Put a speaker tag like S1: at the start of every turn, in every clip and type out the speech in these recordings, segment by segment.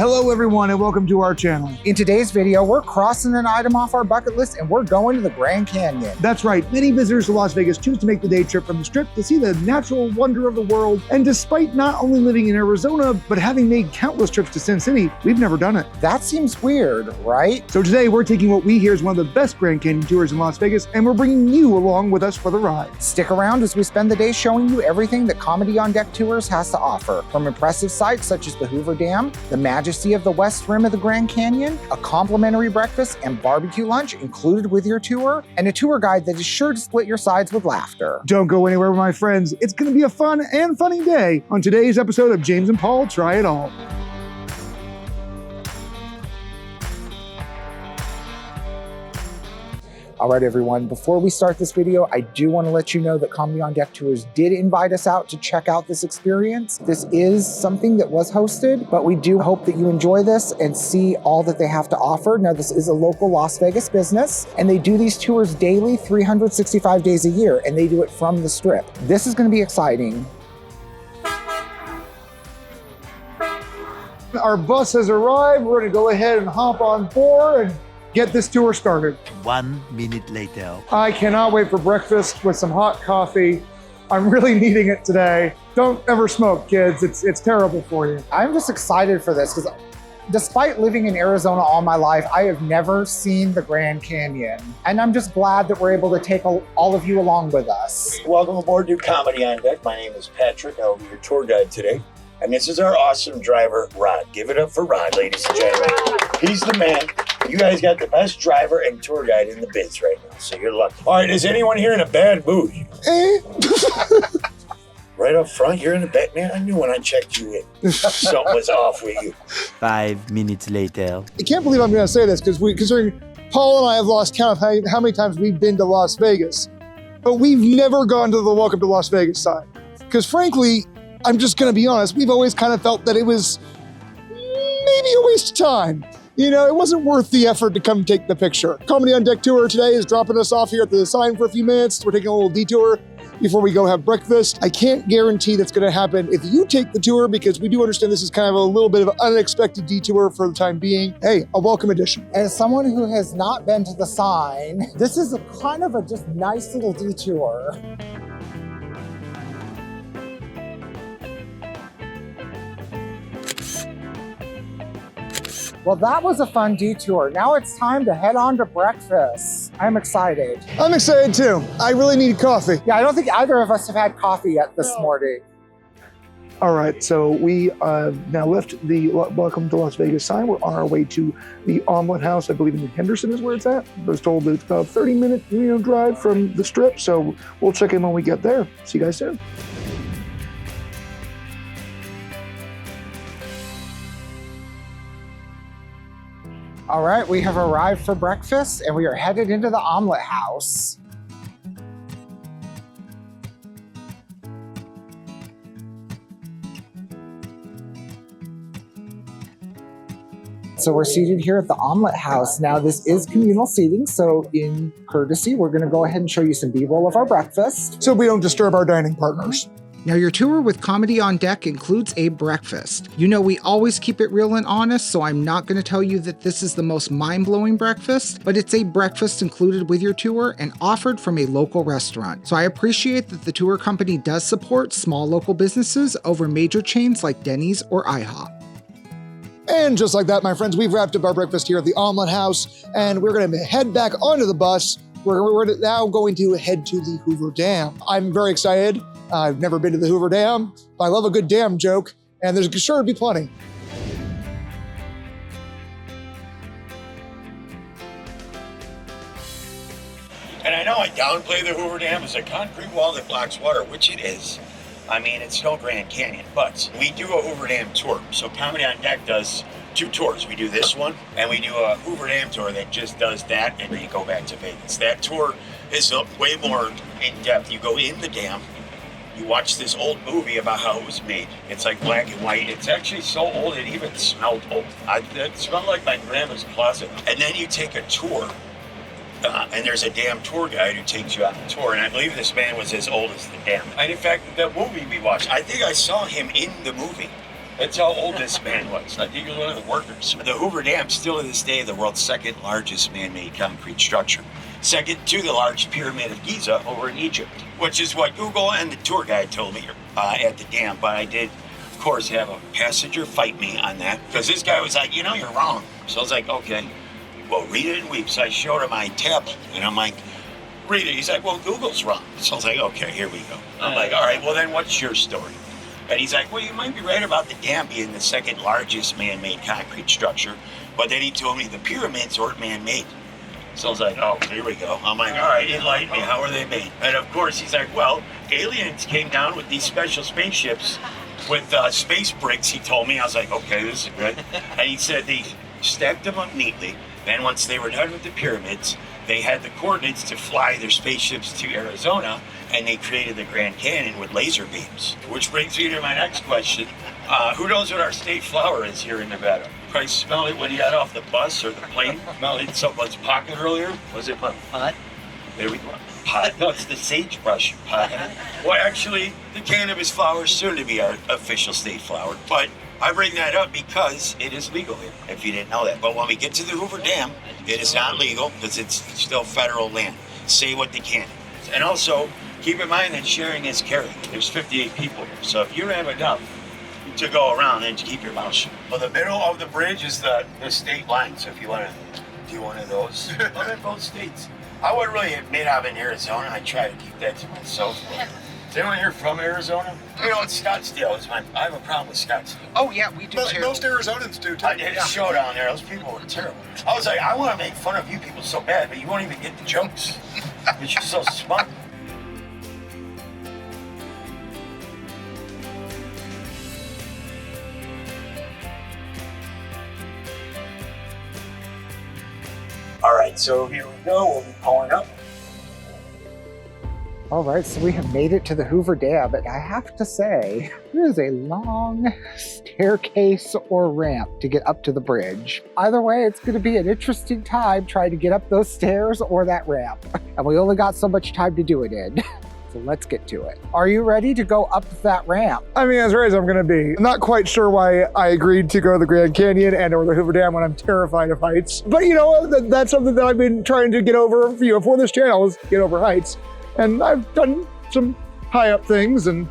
S1: Hello everyone and welcome to our channel.
S2: In today's video, we're crossing an item off our bucket list and we're going to the Grand Canyon.
S1: That's right, many visitors to Las Vegas choose to make the day trip from the Strip to see the natural wonder of the world. And despite not only living in Arizona, but having made countless trips to Sin City, we've never done it.
S2: That seems weird, right?
S1: So today we're taking what we hear is one of the best Grand Canyon tours in Las Vegas, and we're bringing you along with us for the ride.
S2: Stick around as we spend the day showing you everything that Comedy on Deck Tours has to offer. From impressive sights such as the Hoover Dam, the majesty of the west rim of the Grand Canyon, a complimentary breakfast and barbecue lunch included with your tour, and a tour guide that is sure to split your sides with laughter.
S1: Don't go anywhere, my friends. It's going to be a fun and funny day on today's episode of James and Paul Try It All.
S2: All right, everyone, before we start this video, I do want to let you know that Comedy on Deck Tours did invite us out to check out this experience. This is something that was hosted, but we do hope that you enjoy this and see all that they have to offer. Now, this is a local Las Vegas business, and they do these tours daily, 365 days a year, and they do it from the Strip. This is going to be exciting.
S1: Our bus has arrived. We're going to go ahead and hop on board and get this tour started.
S3: 1 minute later.
S1: I cannot wait for breakfast with some hot coffee. I'm really needing it today. Don't ever smoke, kids. It's terrible for you.
S2: I'm just excited for this because despite living in Arizona all my life, I have never seen the Grand Canyon. And I'm just glad that we're able to take all of you along with us.
S4: Welcome aboard to Comedy on Deck. My name is Patrick. I'll be your tour guide today. And this is our awesome driver, Rod. Give it up for Rod, ladies and gentlemen. He's the man. You guys got the best driver and tour guide in the biz right now, so you're lucky. All right, is anyone here in a bad mood? Right up front, you're in a bad, man. I knew when I checked you in, something was off with you.
S3: 5 minutes later.
S1: I can't believe I'm going to say this considering Paul and I have lost count of how many times we've been to Las Vegas, but we've never gone to the Welcome to Las Vegas side. Because frankly, I'm just going to be honest, we've always kind of felt that it was maybe a waste of time. You know, it wasn't worth the effort to come take the picture. Comedy on Deck Tour today is dropping us off here at the sign for a few minutes. We're taking a little detour before we go have breakfast. I can't guarantee that's going to happen if you take the tour because we do understand this is kind of a little bit of an unexpected detour for the time being. Hey, a welcome addition.
S2: As someone who has not been to the sign, this is a kind of a just nice little detour. Well, that was a fun detour. Now it's time to head on to breakfast. I'm excited.
S1: I'm excited too. I really need coffee.
S2: Yeah, I don't think either of us have had coffee yet this morning.
S1: All right, so we now left the Welcome to Las Vegas sign. We're on our way to the Omelet House. I believe in Henderson is where it's at. I was told that it's about a 30-minute drive from the Strip, so we'll check in when we get there. See you guys soon.
S2: All right, we have arrived for breakfast and we are headed into the Omelet House. So we're seated here at the Omelet House. Now this is communal seating, so in courtesy, we're gonna go ahead and show you some B-roll of our breakfast.
S1: So we don't disturb our dining partners.
S2: Now your tour with Comedy on Deck includes a breakfast. You know we always keep it real and honest, so I'm not going to tell you that this is the most mind-blowing breakfast, but it's a breakfast included with your tour and offered from a local restaurant. So I appreciate that the tour company does support small local businesses over major chains like Denny's or IHOP.
S1: And just like that, my friends, we've wrapped up our breakfast here at the Omelet House, and we're going to head back onto the bus. We're now going to head to the Hoover Dam. I'm very excited. I've never been to the Hoover Dam, but I love a good dam joke, and there's sure to be plenty.
S4: And I know I downplay the Hoover Dam as a concrete wall that blocks water, which it is. I mean, it's no Grand Canyon, but we do a Hoover Dam tour. So Comedy on Deck does 2 tours. We do this one, and we do a Hoover Dam tour that just does that, and then you go back to Vegas. That tour is way more in depth. You go in the dam, you watch this old movie about how it was made. It's like black and white. It's actually so old it even smelled old. It smelled like my grandma's closet. And then you take a tour, and there's a dam tour guide who takes you on the tour. And I believe this man was as old as the dam. And in fact, the movie we watched, I think I saw him in the movie. That's how old this man was. I think he was one of the workers. The Hoover Dam, still to this day, the world's second largest man-made concrete structure. Second to the large pyramid of Giza over in Egypt, which is what Google and the tour guide told me at the dam. But I did, of course, have a passenger fight me on that because this guy was like, you know, you're wrong. So I was like, okay, well, read it and weep. So I showed him my tablet and I'm like, read it. He's like, well, Google's wrong. So I was like, okay, here we go. I'm like, all right, well then what's your story? And he's like, well, you might be right about the dam being the second largest man-made concrete structure. But then he told me the pyramids weren't man-made. So I was like, oh, here we go. I'm like, all right, enlighten me. How are they made? And of course, he's like, well, aliens came down with these special spaceships with space bricks, he told me. I was like, okay, this is good. And he said they stacked them up neatly. Then once they were done with the pyramids, they had the coordinates to fly their spaceships to Arizona, and they created the Grand Canyon with laser beams. Which brings me to my next question. Who knows what our state flower is here in Nevada? Probably smelled it when you got off the bus or the plane. Smelled it in someone's pocket earlier. Was it pot? There we go. Pot. No, it's the sagebrush pot. Well, actually, the cannabis flower is soon to be our official state flower. But I bring that up because it is legal here, if you didn't know that. But when we get to the Hoover Dam, it is not legal because it's still federal land. Say what they can. And also, keep in mind that sharing is caring. There's 58 people here. So if you have enough to go around, then keep your mouth shut. Well, the middle of the bridge is the state line. So if you want to do one of those, I'm in both states. I wouldn't really admit I'm in Arizona. I try to keep that to myself. Is anyone here from Arizona? You know, it's Scottsdale. I have a problem with Scottsdale.
S5: Oh, yeah, we do too.
S6: Most Arizonans do too.
S4: I did a show down there. Those people were terrible. I was like, I want to make fun of you people so bad, but you won't even get the jokes. It's just so smart. All right, so here we go. We'll be pulling up.
S2: All right, so we have made it to the Hoover Dam, and I have to say, there is a long staircase or ramp to get up to the bridge. Either way, it's going to be an interesting time trying to get up those stairs or that ramp. And we only got so much time to do it in. So let's get to it. Are you ready to go up that ramp?
S1: I mean, as ready as I'm gonna be. I'm not quite sure why I agreed to go to the Grand Canyon and or the Hoover Dam when I'm terrified of heights. But you know, that's something that I've been trying to get over, for this channel, is get over heights. And I've done some high up things and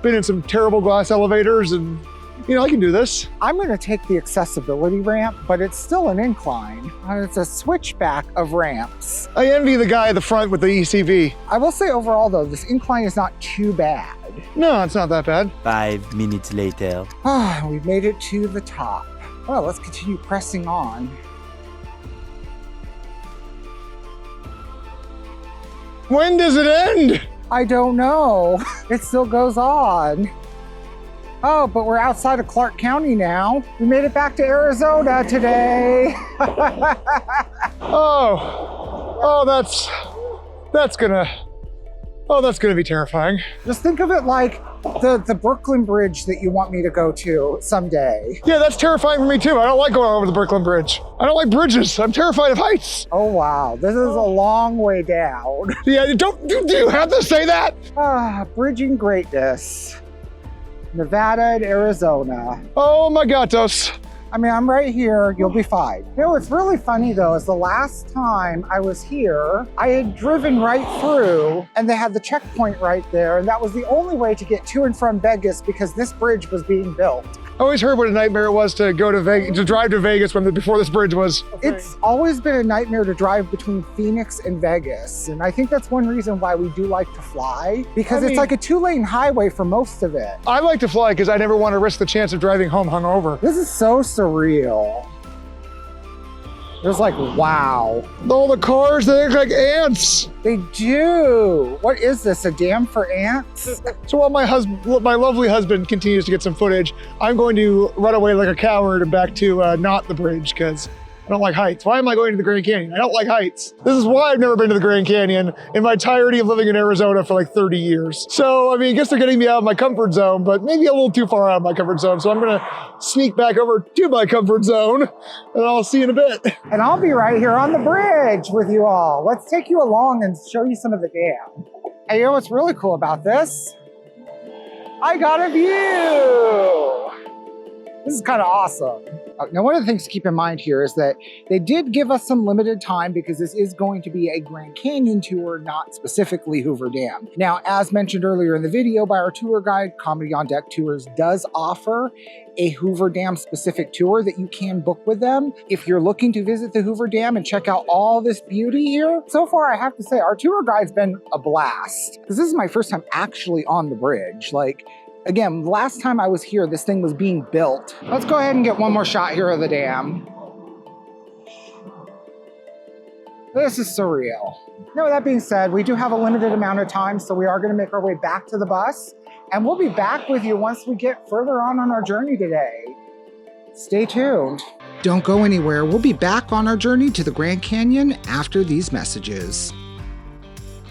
S1: been in some terrible glass elevators, and you know, I can do this.
S2: I'm gonna take the accessibility ramp, but it's still an incline. It's a switchback of ramps.
S1: I envy the guy at the front with the ECV.
S2: I will say overall though, this incline is not too bad.
S1: No, it's not that bad.
S3: 5 minutes later.
S2: We've made it to the top. Well, let's continue pressing on.
S1: When does it end?
S2: I don't know. It still goes on. Oh, but we're outside of Clark County now. We made it back to Arizona today.
S1: that's gonna be terrifying.
S2: Just think of it like the Brooklyn Bridge that you want me to go to someday.
S1: Yeah, that's terrifying for me too. I don't like going over the Brooklyn Bridge. I don't like bridges. I'm terrified of heights.
S2: Oh wow, this is a long way down.
S1: Yeah, do you have to say that?
S2: Bridging greatness. Nevada and Arizona.
S1: Oh my gatos.
S2: I mean, I'm right here, you'll be fine. You know, what's really funny though, is the last time I was here, I had driven right through and they had the checkpoint right there. And that was the only way to get to and from Vegas because this bridge was being built.
S1: I always heard what a nightmare it was to go to Vegas, to drive to Vegas before this bridge was.
S2: It's always been a nightmare to drive between Phoenix and Vegas. And I think that's one reason why we do like to fly, because it's like a 2-lane highway for most of it.
S1: I like to fly because I never want to risk the chance of driving home hungover.
S2: This is so surreal. There's like, wow.
S1: All the cars, they look like ants.
S2: They do. What is this, a dam for ants?
S1: So while my lovely husband continues to get some footage, I'm going to run away like a coward and back to not the bridge because I don't like heights. Why am I going to the Grand Canyon? I don't like heights. This is why I've never been to the Grand Canyon in my entirety of living in Arizona for like 30 years. So, I mean, I guess they're getting me out of my comfort zone, but maybe a little too far out of my comfort zone. So I'm gonna sneak back over to my comfort zone and I'll see you in a bit.
S2: And I'll be right here on the bridge with you all. Let's take you along and show you some of the dam. Hey, you know what's really cool about this? I got a view. This is kind of awesome. Now, one of the things to keep in mind here is that they did give us some limited time because this is going to be a Grand Canyon tour, not specifically Hoover Dam. Now, as mentioned earlier in the video by our tour guide, Comedy on Deck Tours does offer a Hoover Dam specific tour that you can book with them. If you're looking to visit the Hoover Dam and check out all this beauty here, so far I have to say our tour guide's been a blast. Because this is my first time actually on the bridge. Like, again, last time I was here, this thing was being built. Let's go ahead and get one more shot here of the dam. This is surreal. Now, with that being said, we do have a limited amount of time, so we are going to make our way back to the bus, and we'll be back with you once we get further on our journey today. Stay tuned. Don't go anywhere. We'll be back on our journey to the Grand Canyon after these messages.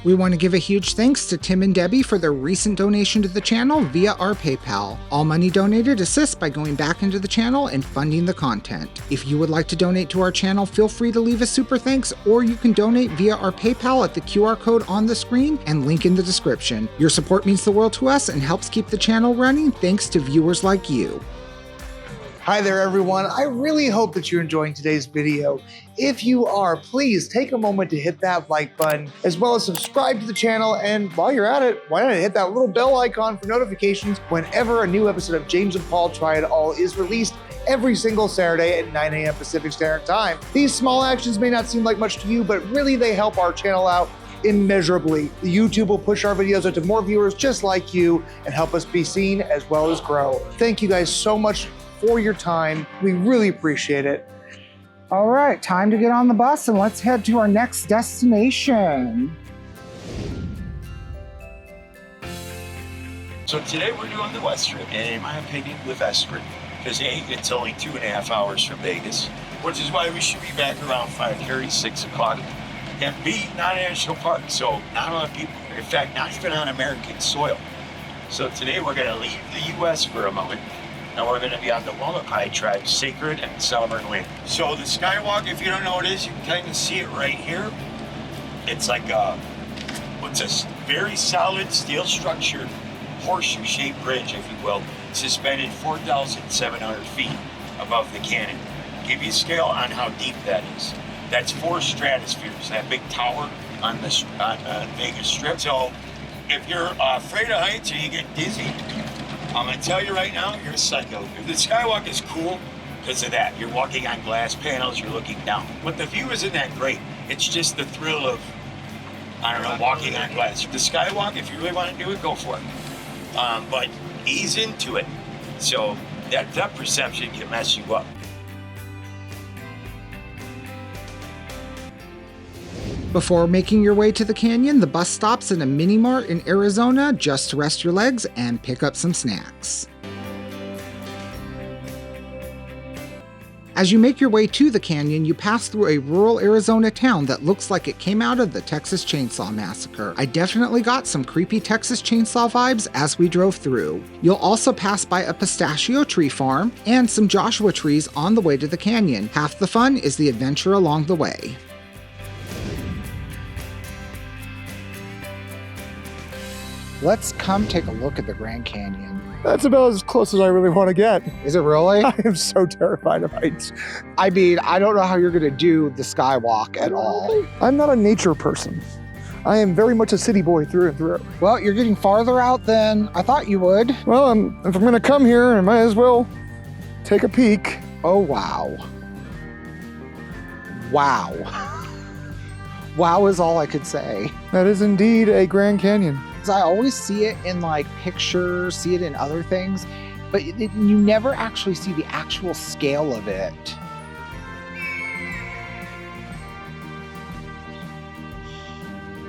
S2: We want to give a huge thanks to Tim and Debbie for their recent donation to the channel via our PayPal. All money donated assists by going back into the channel and funding the content. If you would like to donate to our channel, feel free to leave a super thanks, or you can donate via our PayPal at the QR code on the screen and link in the description. Your support means the world to us and helps keep the channel running thanks to viewers like you.
S1: Hi there, everyone. I really hope that you're enjoying today's video. If you are, please take a moment to hit that like button, as well as subscribe to the channel. And while you're at it, why not hit that little bell icon for notifications whenever a new episode of James and Paul Try It All is released every single Saturday at 9 a.m. Pacific Standard Time. These small actions may not seem like much to you, but really they help our channel out immeasurably. YouTube will push our videos out to more viewers just like you and help us be seen as well as grow. Thank you guys so much for your time. We really appreciate it.
S2: All right, time to get on the bus and let's head to our next destination.
S4: So today we're doing the West Strip, and in my opinion, the best strip. Because A, it's only 2.5 hours from Vegas, which is why we should be back around 5:30, 6 o'clock. And B, not a national park, so not a lot of people, in fact, not even on American soil. So today we're gonna leave the US for a moment, and we're going to be on the Wallapai tribe's sacred and sovereign land. So the Skywalk, if you don't know what it is, you can kind of see it right here. It's like what's a very solid steel structured horseshoe-shaped bridge, if you will, suspended 4,700 feet above the canyon. Give you a scale on how deep that is. That's 4 stratospheres, that big tower on the Vegas Strip. So if you're afraid of heights or you get dizzy, I'm going to tell you right now, you're a psycho. The Skywalk is cool because of that. You're walking on glass panels, you're looking down. But the view isn't that great. It's just the thrill of, I don't know, walking on glass. The Skywalk, if you really want to do it, go for it. But ease into it. So that depth perception can mess you up.
S2: Before making your way to the canyon, the bus stops at a mini mart in Arizona just to rest your legs and pick up some snacks. As you make your way to the canyon, you pass through a rural Arizona town that looks like it came out of the Texas Chainsaw Massacre. I definitely got some creepy Texas Chainsaw vibes as we drove through. You'll also pass by a pistachio tree farm and some Joshua trees on the way to the canyon. Half the fun is the adventure along the way. Let's come take a look at the Grand Canyon.
S1: That's about as close as I really want to get.
S2: Is it really?
S1: I am so terrified of heights.
S2: I mean, I don't know how you're going to do the Skywalk at all.
S1: I'm not a nature person. I am very much a city boy through and through.
S2: Well, you're getting farther out than I thought you would.
S1: Well, if I'm going to come here, I might as well take a peek.
S2: Oh, wow. Wow. Wow is all I could say.
S1: That is indeed a Grand Canyon.
S2: I always see it in like pictures, see it in other things, but you never actually see the actual scale of it.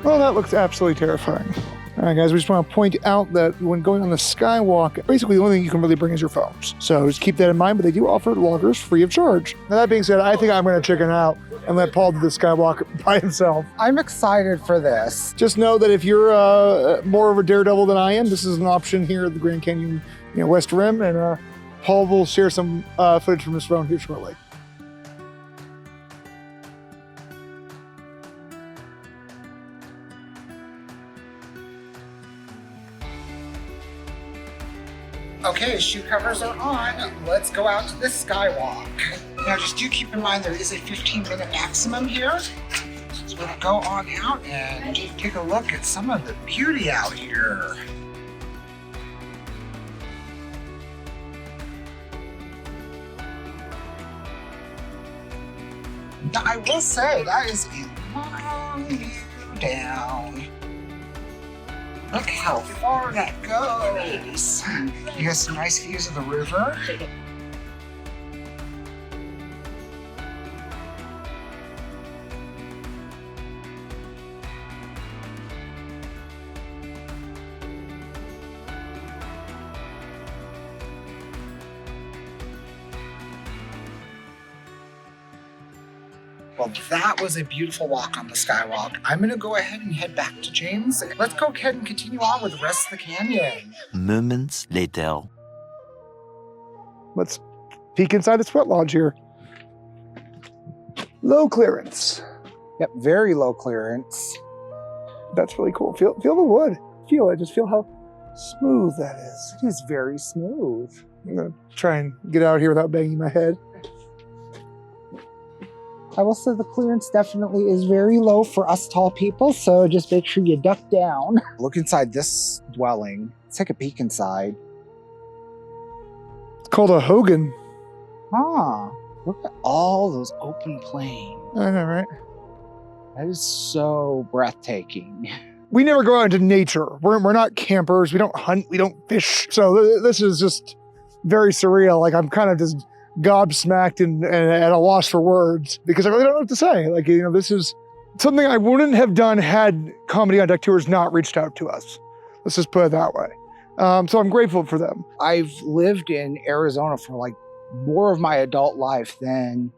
S1: Well, that looks absolutely terrifying. All right, guys, we just want to point out that when going on the Skywalk, basically the only thing you can really bring is your phones. So just keep that in mind, but they do offer loggers free of charge. Now, that being said, I think I'm going to chicken out and let Paul do the Skywalk by himself.
S2: I'm excited for this.
S1: Just know that if you're more of a daredevil than I am, this is an option here at the Grand Canyon, West Rim, and Paul will share some footage from his phone here shortly.
S2: Okay, shoe covers are on. Let's go out to the Skywalk. Now just do keep in mind there is a 15-minute maximum here. So we're gonna go on out and take a look at some of the beauty out here. Now I will say that is a long view down. Look how far that goes. You got some nice views of the river. Well, that was a beautiful walk on the Skywalk. I'm gonna go ahead and head back to James. Let's go ahead and continue on with the rest of the canyon.
S3: Moments later.
S1: Let's peek inside the sweat lodge here. Low clearance.
S2: Yep, very low clearance.
S1: That's really cool. Feel the wood. Feel it. Just feel how smooth that is.
S2: It is very smooth.
S1: I'm gonna try and get out here without banging my head.
S2: I will say the clearance definitely is very low for us tall people, so just make sure you duck down. Look inside this dwelling. Let's take a peek inside.
S1: It's called a Hogan.
S2: Ah, look at all those open plains.
S1: I know, right?
S2: That is so breathtaking.
S1: We never go out into nature. We're not campers. We don't hunt. We don't fish. So this is just very surreal. Like I'm kind of just gobsmacked and at a loss for words because I really don't know what to say. Like, you know, this is something I wouldn't have done had Comedy on Deck Tours not reached out to us. Let's just put it that way. So I'm grateful for them.
S2: I've lived in Arizona for like more of my adult life than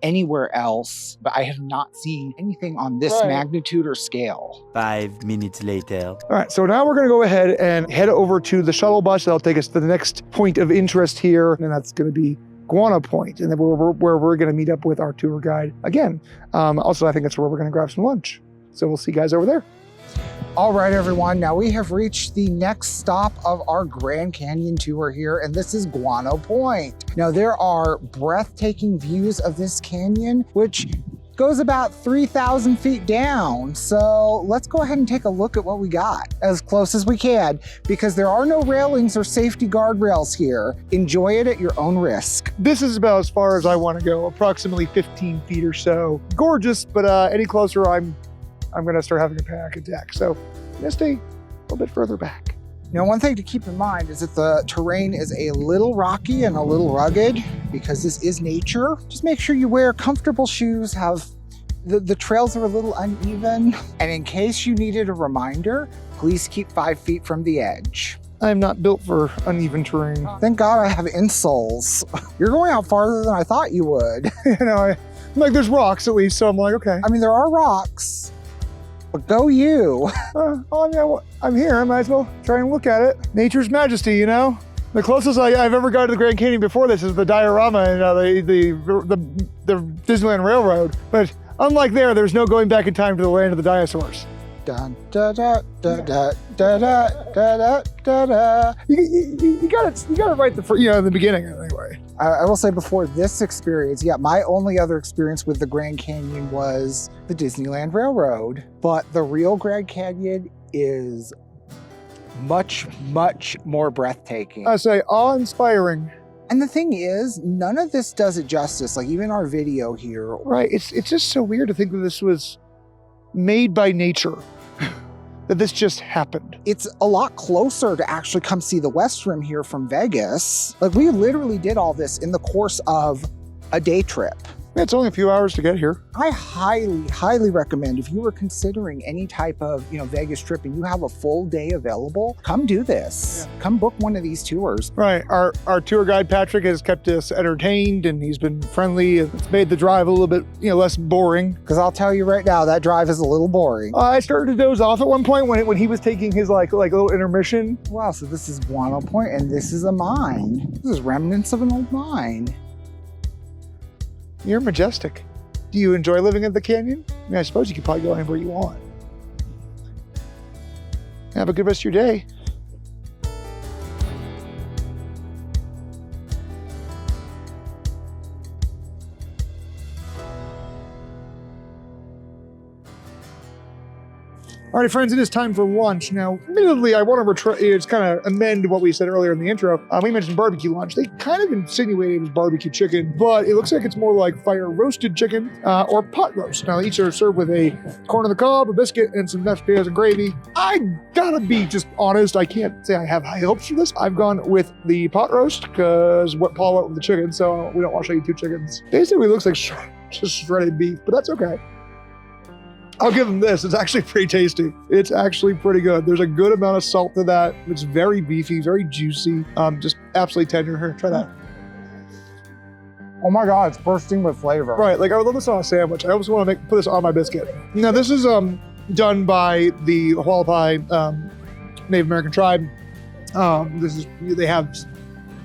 S2: anywhere else, but I have not seen anything on this magnitude or scale.
S3: 5 minutes later.
S1: All right, so now we're gonna go ahead and head over to the shuttle bus. That'll take us to the next point of interest here, and that's gonna be Guano Point, and then where we're gonna meet up with our tour guide again. Also, I think that's where we're gonna grab some lunch. So we'll see you guys over there.
S2: All right, everyone. Now we have reached the next stop of our Grand Canyon tour here, and this is Guano Point. Now there are breathtaking views of this canyon, which goes about 3,000 feet down. So let's go ahead and take a look at what we got as close as we can, because there are no railings or safety guardrails here. Enjoy it at your own risk.
S1: This is about as far as I want to go, approximately 15 feet or so. Gorgeous, but any closer, I'm gonna start having a panic attack. So I'm gonna stay a little bit further back.
S2: Now, one thing to keep in mind is that the terrain is a little rocky and a little rugged because this is nature. Just make sure you wear comfortable shoes, the trails are a little uneven. And in case you needed a reminder, please keep 5 feet from the edge.
S1: I'm not built for uneven terrain.
S2: Thank God I have insoles. You're going out farther than I thought you would.
S1: You know, I'm like, there's rocks at least, so I'm like, okay.
S2: I mean, there are rocks, but go you.
S1: I'm here, I might as well try and look at it. Nature's majesty, you know? The closest I've ever gone to the Grand Canyon before this is the diorama and the Disneyland Railroad. But unlike there's no going back in time to the land of the dinosaurs.
S2: Dun, da, da, da, da, da, da, da, da, da.
S1: You got it right in the beginning anyway.
S2: I will say before this experience, my only other experience with the Grand Canyon was the Disneyland Railroad. But the real Grand Canyon is much, much more breathtaking.
S1: I say awe-inspiring.
S2: And the thing is, none of this does it justice. Like even our video here.
S1: Right, it's just so weird to think that this was made by nature. That this just happened.
S2: It's a lot closer to actually come see the West Rim here from Vegas. Like we literally did all this in the course of a day trip.
S1: It's only a few hours to get here.
S2: I highly, highly recommend if you were considering any type of, Vegas trip and you have a full day available, come do this. Yeah. Come book one of these tours.
S1: Right. Our tour guide, Patrick, has kept us entertained and he's been friendly. It's made the drive a little bit, less boring.
S2: Because I'll tell you right now, that drive is a little boring.
S1: I started to doze off at one point when he was taking his like little intermission.
S2: Wow, so this is Guano Point and this is a mine. This is remnants of an old mine.
S1: You're majestic. Do you enjoy living in the canyon? I mean, I suppose you could probably go anywhere you want. Have a good rest of your day. All right, friends, it is time for lunch. Now, admittedly, I want to kind of amend what we said earlier in the intro. We mentioned barbecue lunch. They kind of insinuated it was barbecue chicken, but it looks like it's more like fire roasted chicken or pot roast. Now, each are served with a corn on the cob, a biscuit, and some mashed potatoes and gravy. I gotta be just honest. I can't say I have high hopes for this. I've gone with the pot roast because what Paul went with the chicken, so we don't want to show you two chickens. Basically, it looks like just shredded beef, but that's okay. I'll give them this. It's actually pretty tasty. It's actually pretty good. There's a good amount of salt to that. It's very beefy, very juicy, just absolutely tender. Here, try that.
S2: Oh my God, it's bursting with flavor.
S1: Right, like I would love this on a sandwich. I also want to put this on my biscuit. Now this is done by the Hualapai Native American tribe. They have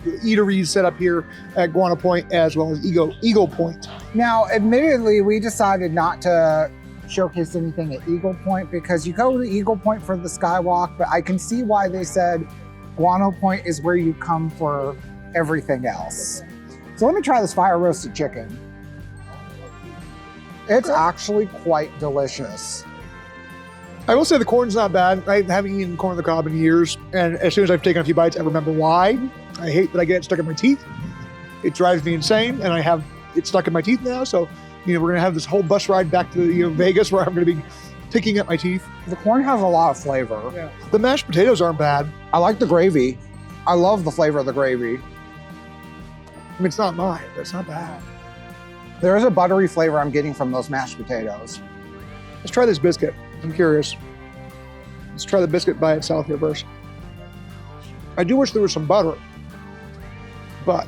S1: eateries set up here at Guano Point as well as Eagle Point.
S2: Now, admittedly, we decided not to showcase anything at Eagle Point because you go to Eagle Point for the Skywalk, but I can see why they said Guano Point is where you come for everything else. So let me try this fire roasted chicken. It's actually quite delicious.
S1: I will say the corn's not bad. I haven't eaten corn on the cob in years, and as soon as I've taken a few bites, I remember why. I hate that I get it stuck in my teeth. It drives me insane, and I have it stuck in my teeth now, so we're gonna have this whole bus ride back to Vegas where I'm gonna be picking at my teeth.
S2: The corn has a lot of flavor.
S1: Yeah. The mashed potatoes aren't bad.
S2: I like the gravy. I love the flavor of the gravy.
S1: I mean, it's not mine, but it's not bad.
S2: There is a buttery flavor I'm getting from those mashed potatoes.
S1: Let's try this biscuit. I'm curious. Let's try the biscuit by itself here first. I do wish there was some butter, but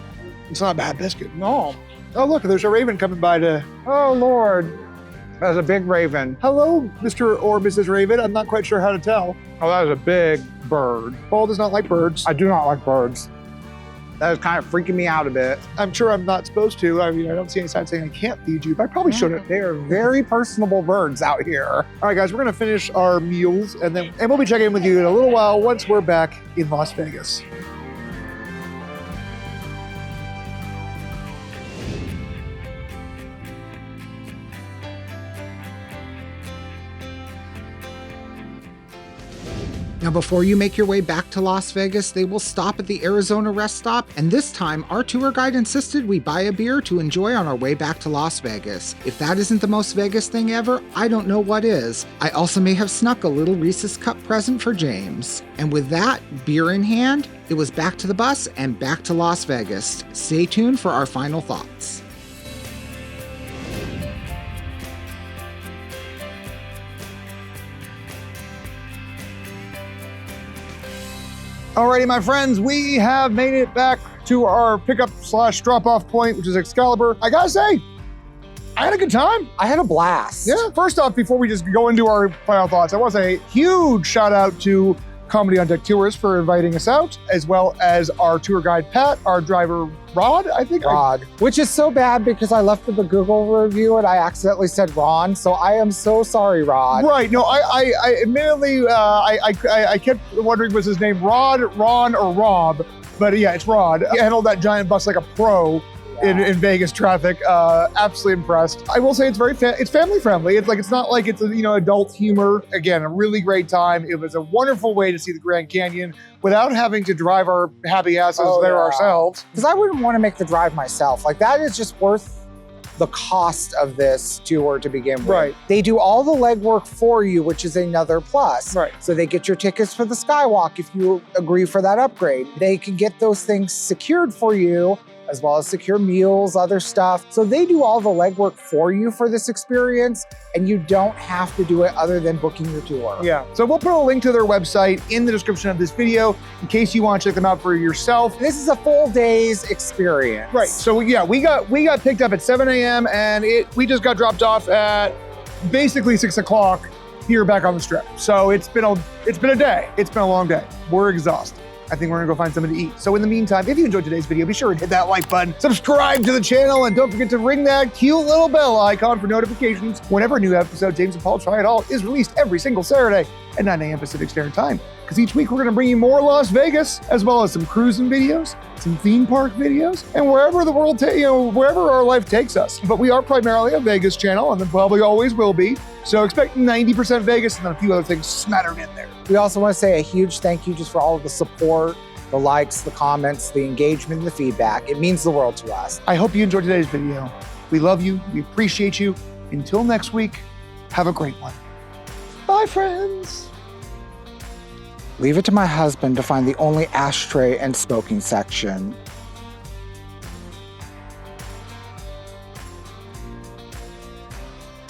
S1: it's not a bad biscuit.
S2: No.
S1: Oh, look, there's a raven coming by to...
S2: Oh, Lord. That's a big raven.
S1: Hello, Mr. or Mrs. Raven. I'm not quite sure how to tell.
S2: Oh, that is a big bird.
S1: Paul does not like birds.
S2: I do not like birds. That is kind of freaking me out a bit.
S1: I'm sure I'm not supposed to. I mean, I don't see any sign saying I can't feed you, but I probably shouldn't.
S2: They are very personable birds out here.
S1: All right, guys, we're gonna finish our meals and we'll be checking in with you in a little while once we're back in Las Vegas.
S2: Now, before you make your way back to Las Vegas, they will stop at the Arizona rest stop, and this time, our tour guide insisted we buy a beer to enjoy on our way back to Las Vegas. If that isn't the most Vegas thing ever, I don't know what is. I also may have snuck a little Reese's Cup present for James. And with that, beer in hand, it was back to the bus and back to Las Vegas. Stay tuned for our final thoughts.
S1: Alrighty, my friends, we have made it back to our pickup / drop-off point, which is Excalibur. I gotta say, I had a good time.
S2: I had a blast.
S1: Yeah, first off, before we just go into our final thoughts, I want to say a huge shout out to Comedy on Deck Tours for inviting us out, as well as our tour guide, Pat, our driver, Rod, I think.
S2: Rod, which is so bad because I left the Google review and I accidentally said Ron, so I am so sorry, Rod.
S1: Right, no, I admittedly, I kept wondering was his name Rod, Ron, or Rob, but yeah, it's Rod. He handled that giant bus like a pro. In Vegas traffic, absolutely impressed. I will say it's it's family friendly. It's not like it's adult humor. Again, a really great time. It was a wonderful way to see the Grand Canyon without having to drive our happy asses ourselves.
S2: Because I wouldn't want to make the drive myself. Like that is just worth the cost of this tour to begin with.
S1: Right.
S2: They do all the legwork for you, which is another plus.
S1: Right.
S2: So they get your tickets for the Skywalk if you agree for that upgrade. They can get those things secured for you, as well as secure meals, other stuff. So they do all the legwork for you for this experience, and you don't have to do it other than booking your tour.
S1: Yeah, so we'll put a link to their website in the description of this video in case you want to check them out for yourself.
S2: This is a full day's experience.
S1: Right, so yeah, we got picked up at 7 a.m. and we just got dropped off at basically 6 o'clock here back on the strip. So it's been a day. It's been a long day. We're exhausted. I think we're gonna go find something to eat. So in the meantime, if you enjoyed today's video, be sure to hit that like button, subscribe to the channel, and don't forget to ring that cute little bell icon for notifications whenever a new episode, James and Paul Try It All, is released every single Saturday at 9 a.m. Pacific Standard Time. because each week we're going to bring you more Las Vegas, as well as some cruising videos, some theme park videos, and wherever the world, wherever our life takes us. But we are primarily a Vegas channel, and then probably always will be. So expect 90% Vegas and then a few other things smattered in there.
S2: We also want to say a huge thank you just for all of the support, the likes, the comments, the engagement, and the feedback. It means the world to us.
S1: I hope you enjoyed today's video. We love you. We appreciate you. Until next week, have a great one. Bye, friends.
S2: Leave it to my husband to find the only ashtray and smoking section.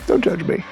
S1: Don't judge me.